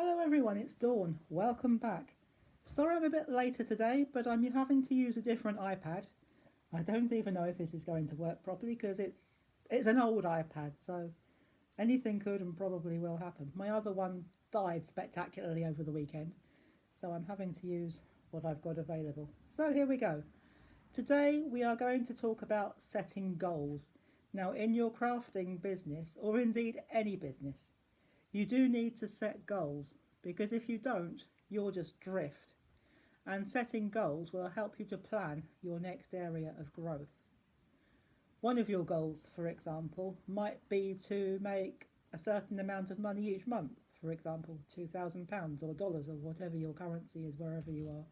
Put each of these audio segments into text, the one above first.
Hello everyone, it's Dawn. Welcome back. Sorry I'm a bit later today, but I'm having to use a different iPad. I don't even know if this is going to work properly because it's an old iPad, so anything could and probably will happen. My other one died spectacularly over the weekend, so I'm having to use what I've got available. So here we go. Today we are going to talk about setting goals. Now, in your crafting business, or indeed any business, you do need to set goals because if you don't, you'll just drift. And setting goals will help you to plan your next area of growth. One of your goals, for example, might be to make a certain amount of money each month, for example, £2,000 or dollars or whatever your currency is wherever you are,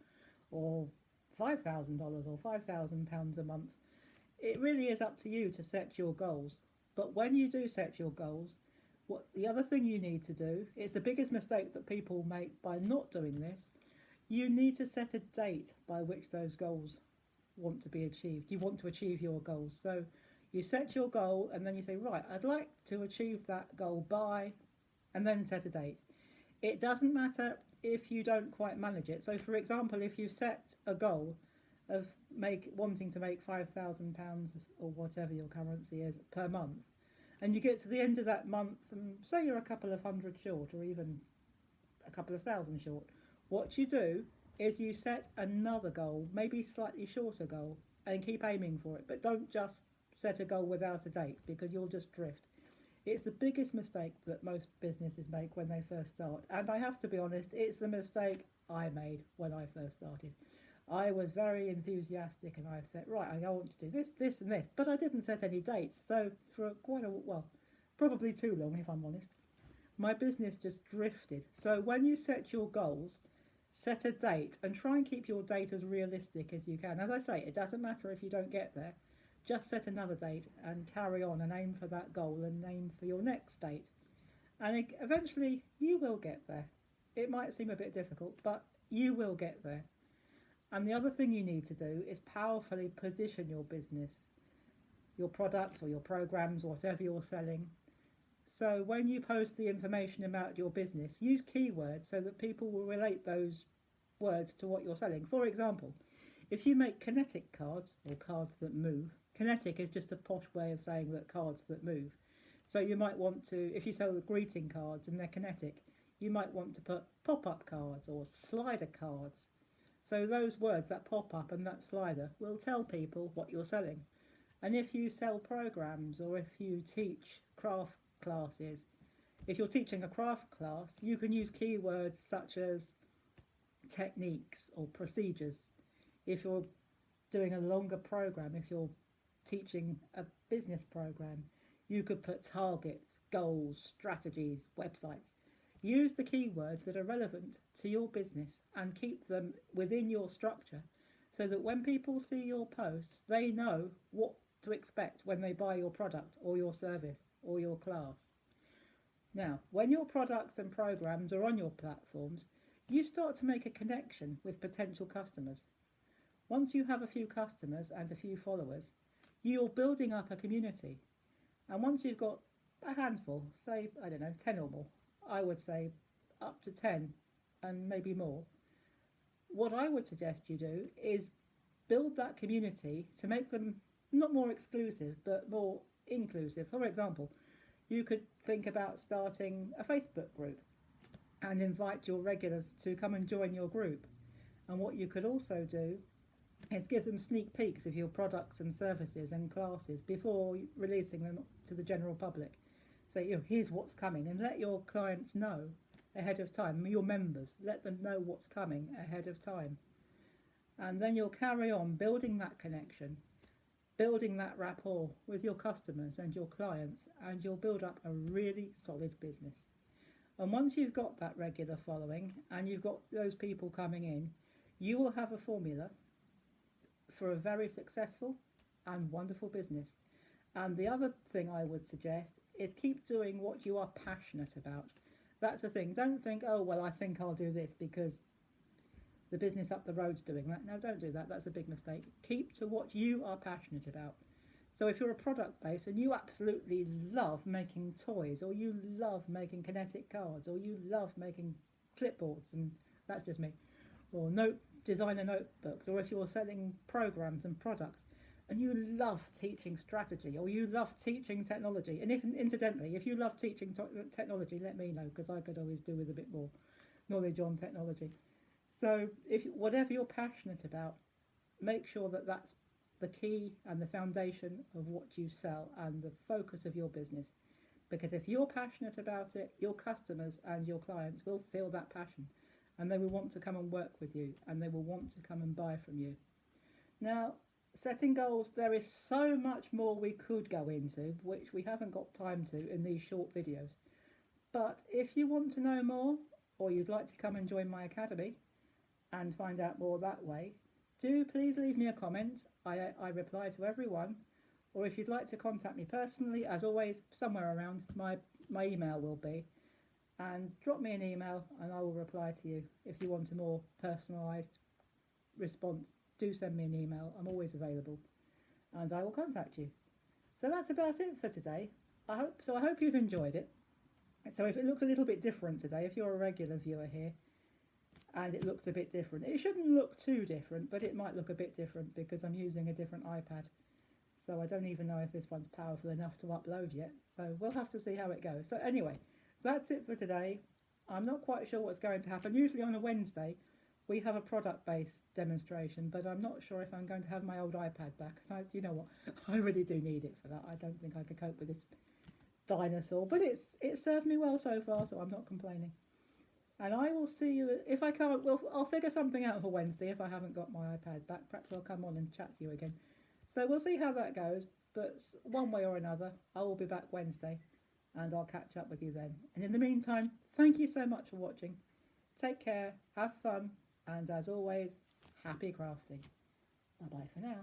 or $5,000 or £5,000 a month. It really is up to you to set your goals. But when you do set your goals, what the other thing you need to do is the biggest mistake that people make by not doing this. You need to set a date by which those goals want to be achieved. You want to achieve your goals. So you set your goal and then you say, right, I'd like to achieve that goal by, and then set a date. It doesn't matter if you don't quite manage it. So, for example, if you set a goal of wanting to make £5,000 or whatever your currency is per month, and you get to the end of that month and say you're a couple of hundred short or even a couple of thousand short, what you do is you set another goal, maybe slightly shorter goal, and keep aiming for it. But don't just set a goal without a date because you'll just drift. It's the biggest mistake that most businesses make when they first start. And I have to be honest, it's the mistake I made when I first started. I was very enthusiastic and I said, right, I want to do this, this, and this, but I didn't set any dates. So, for quite a well, probably too long if I'm honest, my business just drifted. So, when you set your goals, set a date and try and keep your date as realistic as you can. As I say, it doesn't matter if you don't get there, just set another date and carry on and aim for that goal and aim for your next date. And eventually, you will get there. It might seem a bit difficult, but you will get there. And the other thing you need to do is powerfully position your business, your products or your programs, or whatever you're selling. So when you post the information about your business, use keywords so that people will relate those words to what you're selling. For example, if you make kinetic cards or cards that move, kinetic is just a posh way of saying that cards that move. So you might want to, if you sell greeting cards and they're kinetic, you might want to put pop-up cards or slider cards. So those words, that pop-up and that slider, will tell people what you're selling. And if you sell programs or if you teach craft classes, if you're teaching a craft class, you can use keywords such as techniques or procedures. If you're doing a longer program, if you're teaching a business program, you could put targets, goals, strategies, websites. Use the keywords that are relevant to your business and keep them within your structure so that when people see your posts, they know what to expect when they buy your product or your service or your class. Now, when your products and programs are on your platforms, you start to make a connection with potential customers. Once you have a few customers and a few followers, you're building up a community. And once you've got a handful, say, I don't know, 10 or more, I would say up to 10 and maybe more, what I would suggest you do is build that community to make them not more exclusive but more inclusive. For example, you could think about starting a Facebook group and invite your regulars to come and join your group. And what you could also do is give them sneak peeks of your products and services and classes before releasing them to the general public. So, here's what's coming, and let your clients know ahead of time, your members, let them know what's coming ahead of time. And then you'll carry on building that connection, building that rapport with your customers and your clients, and you'll build up a really solid business. And once you've got that regular following and you've got those people coming in, you will have a formula for a very successful and wonderful business. And the other thing I would suggest is keep doing what you are passionate about. That's the thing. Don't think, oh, well, I think I'll do this because the business up the road's doing that. No, don't do that. That's a big mistake. Keep to what you are passionate about. So if you're a product base and you absolutely love making toys, or you love making kinetic cards, or you love making clipboards, and that's just me, or designer notebooks, or if you're selling programs and products, and you love teaching strategy, or you love teaching technology, and if incidentally, if you love teaching technology, let me know, because I could always do with a bit more knowledge on technology. So if whatever you're passionate about, make sure that that's the key and the foundation of what you sell and the focus of your business. Because if you're passionate about it, your customers and your clients will feel that passion, and they will want to come and work with you, and they will want to come and buy from you. Now, setting goals, there is so much more we could go into, which we haven't got time to in these short videos. But if you want to know more, or you'd like to come and join my academy and find out more that way, do please leave me a comment. I reply to everyone. Or if you'd like to contact me personally, as always, somewhere around my email will be. And drop me an email and I will reply to you. If you want a more personalised response, do send me an email. I'm always available and I will contact you. So that's about it for today. I hope you've enjoyed it. So if it looks a little bit different today, if you're a regular viewer here, and it looks a bit different, it shouldn't look too different, but it might look a bit different because I'm using a different iPad. So I don't even know if this one's powerful enough to upload yet. So we'll have to see how it goes. So anyway, that's it for today. I'm not quite sure what's going to happen. Usually on a Wednesday, we have a product-based demonstration, but I'm not sure if I'm going to have my old iPad back. You know what? I really do need it for that. I don't think I could cope with this dinosaur, but it's served me well so far, so I'm not complaining. And I will see you, if I can't, I'll figure something out for Wednesday if I haven't got my iPad back. Perhaps I'll come on and chat to you again. So we'll see how that goes, but one way or another, I will be back Wednesday and I'll catch up with you then. And in the meantime, thank you so much for watching. Take care, have fun, and as always, happy crafting. Bye-bye for now.